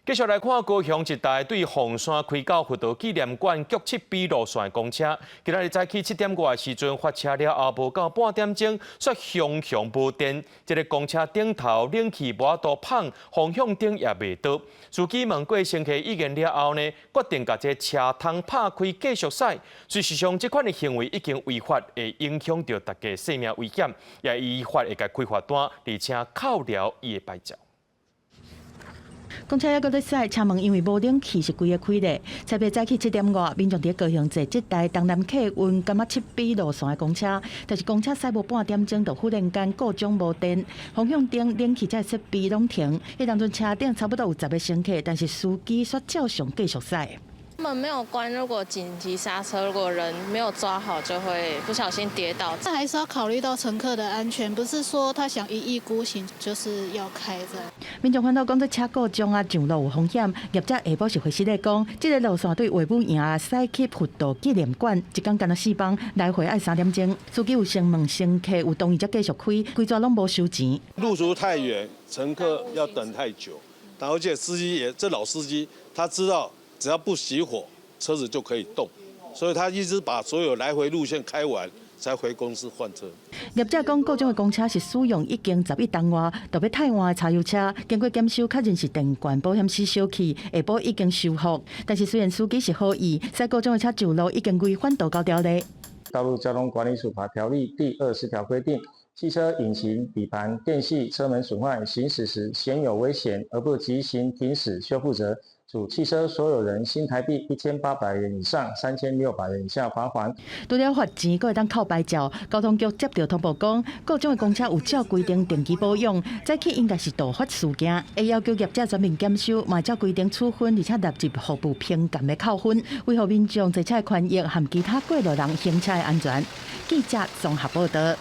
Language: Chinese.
继续来看高雄一带对凤山开到佛道纪念馆局7 B 路线的公车，今日早起7点外的时阵发车了后，无到半点钟，却熊熊无电。这个公车顶头冷气无法度放，方向灯也未倒。司机问过乘客意见了后呢，决定把这车窗拍开继续驶。事实上，这款的行为已经违法，会影响到大家生命危险，也依法会甲开罚单，而且扣留伊的牌照。公车还搁在驶，车门因为无冷气是规个开的。差别早起7点外，民众伫高雄坐这台东南客运柑仔7 B 路线的公车，但是公车驶无半点钟，就忽然间故障无电，方向灯、冷气这设备拢停。迄当阵车顶差不多有10个乘客，但是司机却照常继续驶。他们没有关，如果紧急刹车，如果人没有抓好，就会不小心跌倒。这还是要考虑到乘客的安全，不是说他想一意孤行就是要开的。民众反倒讲，这车故障啊，上路有风险。业者下晡是回实咧讲，这个路线对卫武营驶去佛道纪念馆，一天干了4班，来回爱3点钟。司机有先问乘客有同意才继续开，规则拢无收钱。路途太远，乘客要等太久，而且司机这老司机他知道。只要不熄火，车子就可以动，所以他一直把所有来回路线开完，才回公司换车。业者讲，各种的公车是使用已经11吨外，特别太晚的柴油车，经过检修，确认是电管保险丝小气，下晡已经修复。但是虽然司机是好意，驶各种的车上路已经违反道交条例。道路交通管理处罚条例第20条规定，汽车引擎、底盘、电系、车门损坏，行驶时显有危险而不即行停驶修复者，处汽车所有人新台币1800元以上3600元以下罚款。除了罚钱，还会当扣牌照。交通局接到通报讲，各种的公车有照规定定期保养，早起应该是突发事件，会要求业者全面检修，嘛照规定处分，而且纳入服务评鉴的扣分，维护民众坐车的权益和其他过路人行车的安全。记者综合报道。